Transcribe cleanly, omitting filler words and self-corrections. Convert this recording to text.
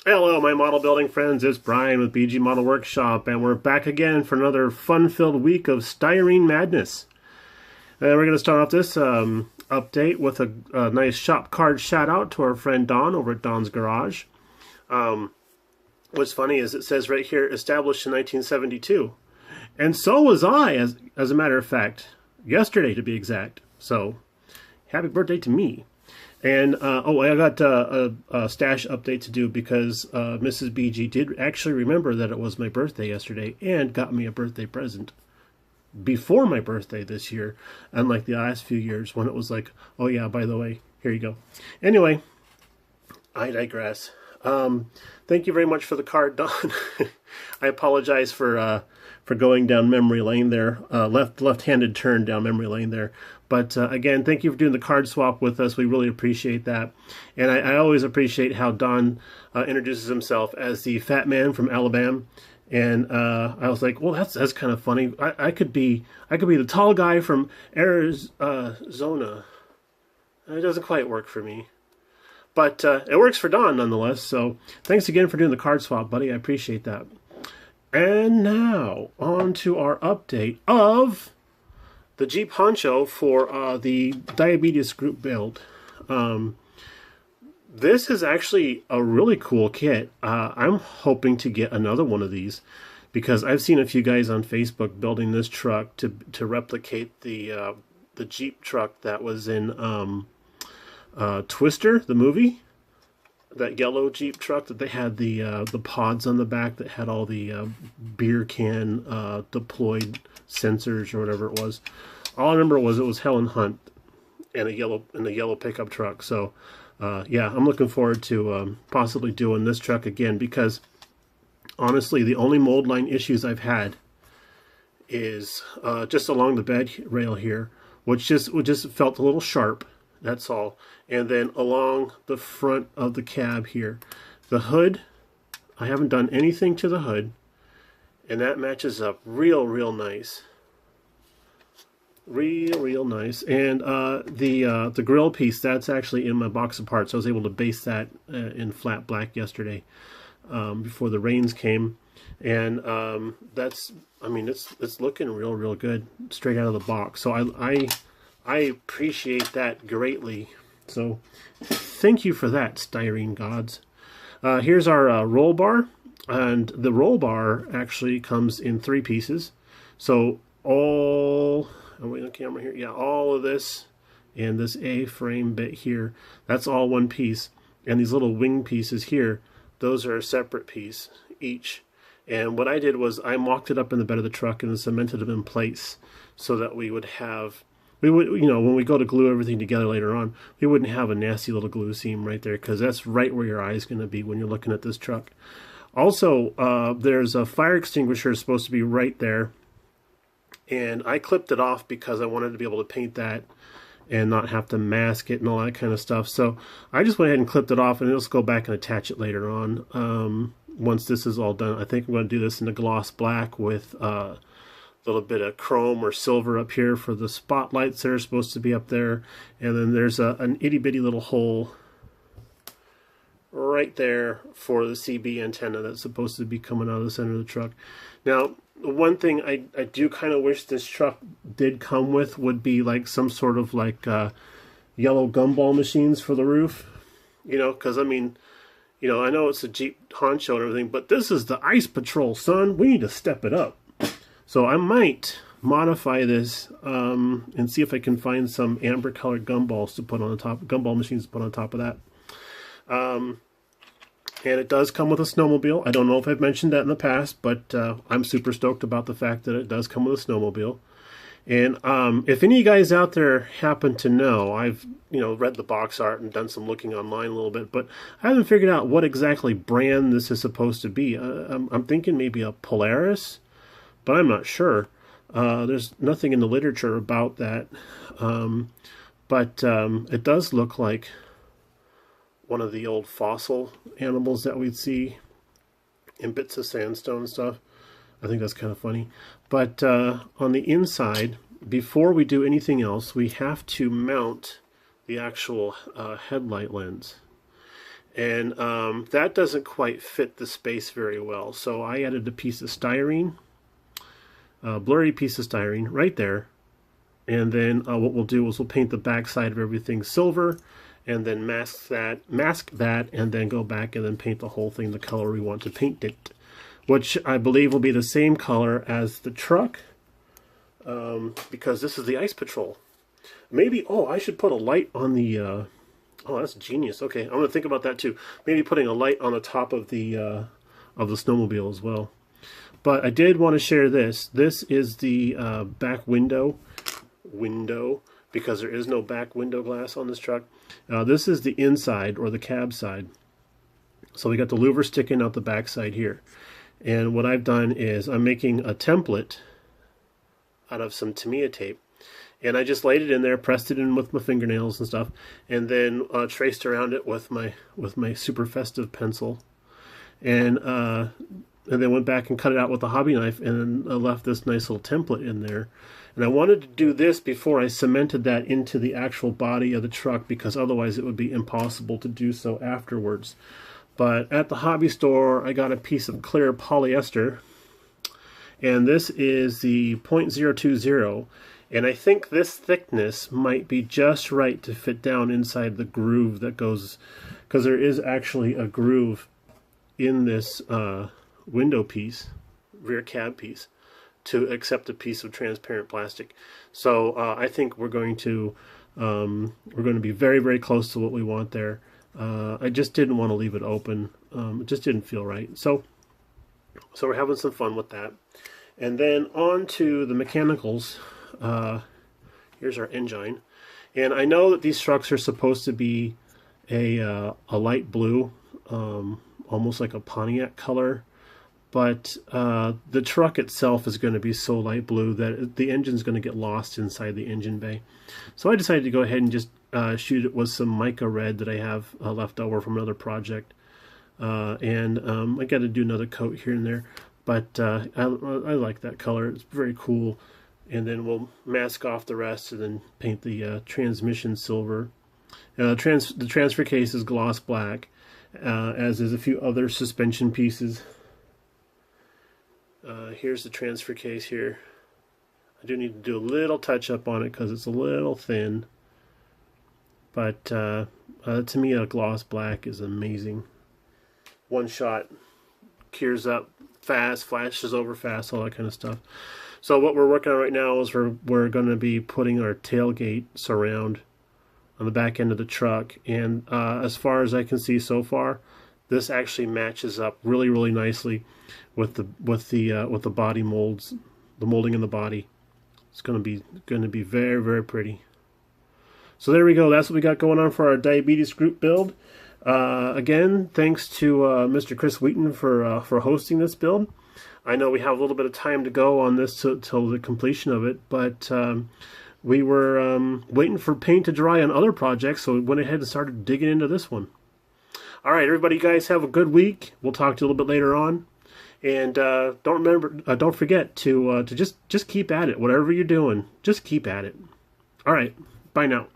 Hello, my model building friends. It's Brian with BG Model Workshop, and we're back again for another fun-filled week of styrene madness. And we're going to start off this update with a nice shop card shout-out to our friend Don over at Don's Garage. What's funny is it says right here, established in 1972. And so was I, as a matter of fact, yesterday to be exact. So, happy birthday to me. And, I got a stash update to do because Mrs. BG did actually remember that it was my birthday yesterday and got me a birthday present before my birthday this year, unlike the last few years when it was like, oh yeah, by the way, here you go. Anyway, I digress. Thank you very much for the card, Don. I apologize for going down memory lane there, left-handed turn down memory lane there. But again, thank you for doing the card swap with us. We really appreciate that. And I always appreciate how Don introduces himself as the fat man from Alabama. And I was like, well, that's kind of funny. I could be the tall guy from Arizona. It doesn't quite work for me. But it works for Don nonetheless. So thanks again for doing the card swap, buddy. I appreciate that. And now, on to our update of the Jeep Honcho for the diabetes group build. This is actually a really cool kit. I'm hoping to get another one of these because I've seen a few guys on Facebook building this truck to replicate the Jeep truck that was in Twister, the movie. That yellow Jeep truck that they had the pods on the back that had all the beer can deployed sensors or whatever it was. All I remember was it was Helen Hunt and the yellow pickup truck. So yeah, I'm looking forward to possibly doing this truck again because honestly, the only mold line issues I've had is just along the bed rail here, which just felt a little sharp. That's all. And then along the front of the cab here. The hood, I haven't done anything to the hood. And that matches up real nice. Real nice. And the grill piece, that's actually in my box of parts. I was able to base that in flat black yesterday before the rains came. And that's, I mean, it's looking real good straight out of the box. So I appreciate that greatly. So thank you for that, styrene gods. Here's our roll bar. And the roll bar actually comes in 3 pieces. So all, I'm waiting on the camera here. Yeah, all of this and this A-frame bit here, that's all one piece. And these little wing pieces here, those are a separate piece each. And what I did was I mocked it up in the bed of the truck and cemented them in place so that we would, you know, when we go to glue everything together later on, we wouldn't have a nasty little glue seam right there because that's right where your eye is going to be when you're looking at this truck. Also, there's a fire extinguisher supposed to be right there, and I clipped it off because I wanted to be able to paint that and not have to mask it and all that kind of stuff. So I just went ahead and clipped it off, and it'll just go back and attach it later on once this is all done. I think I'm going to do this in a gloss black with a little bit of chrome or silver up here for the spotlights that are supposed to be up there. And then there's an itty-bitty little hole right there for the CB antenna that's supposed to be coming out of the center of the truck. Now, one thing I do kind of wish this truck did come with would be like some sort of like yellow gumball machines for the roof. You know, because I mean, you know, I know it's a Jeep Honcho and everything, but this is the Ice Patrol, son. We need to step it up. So I might modify this and see if I can find some amber colored gumballs to put on the top, gumball machines to put on top of that. And it does come with a snowmobile. I don't know if I've mentioned that in the past, but I'm super stoked about the fact that it does come with a snowmobile. And if any of you guys out there happen to know, I've read the box art and done some looking online a little bit, but I haven't figured out what exactly brand this is supposed to be. I'm thinking maybe a Polaris, but I'm not sure. There's nothing in the literature about that. But it does look like one of the old fossil animals that we'd see in bits of sandstone and stuff. I think that's kind of funny. But on the inside, before we do anything else, we have to mount the actual headlight lens. And that doesn't quite fit the space very well. So I added a piece of styrene, a blurry piece of styrene right there. And then what we'll do is we'll paint the back side of everything silver, and then mask that, and then go back and then paint the whole thing the color we want to paint it, which I believe will be the same color as the truck, because this is the Ice Patrol. Maybe, oh, I should put a light on the, oh, that's genius. Okay, I'm going to think about that too. Maybe putting a light on the top of the snowmobile as well. But I did want to share this. This is the back window, because there is no back window glass on this truck. This is the inside, or the cab side. So we got the louver sticking out the back side here. And what I've done is I'm making a template out of some Tamiya tape. And I just laid it in there, pressed it in with my fingernails and stuff, and then traced around it with my super festive pencil. And then went back and cut it out with a hobby knife, and then left this nice little template in there. And I wanted to do this before I cemented that into the actual body of the truck, because otherwise it would be impossible to do so afterwards. But at the hobby store, I got a piece of clear polyester, and this is the .020, and I think this thickness might be just right to fit down inside the groove that goes, because there is actually a groove in this window piece, rear cab piece, to accept a piece of transparent plastic. So I think we're going to be very, very close to what we want there. I just didn't want to leave it open. It just didn't feel right. So we're having some fun with that. And then on to the mechanicals. Here's our engine. And I know that these trucks are supposed to be a light blue, almost like a Pontiac color. But the truck itself is going to be so light blue that the engine's going to get lost inside the engine bay. So I decided to go ahead and just shoot it with some mica red that I have left over from another project. And I got to do another coat here and there. But I like that color. It's very cool. And then we'll mask off the rest and then paint the transmission silver. The transfer case is gloss black, as is a few other suspension pieces. Here's the transfer case here. I do need to do a little touch up on it because it's a little thin. But to me, a gloss black is amazing. One shot, cures up fast, flashes over fast, all that kind of stuff. So what we're working on right now is we're going to be putting our tailgate surround on the back end of the truck. And as far as I can see so far, this actually matches up really, really nicely with the body molds, the molding in the body. It's going to be very, very pretty. So there we go. That's what we got going on for our diabetes group build. Again, thanks to Mr. Chris Wheaton for hosting this build. I know we have a little bit of time to go on this till the completion of it, but we were waiting for paint to dry on other projects, so we went ahead and started digging into this one. All right, everybody, you guys have a good week. We'll talk to you a little bit later on, and don't forget to just keep at it. Whatever you're doing, just keep at it. All right, bye now.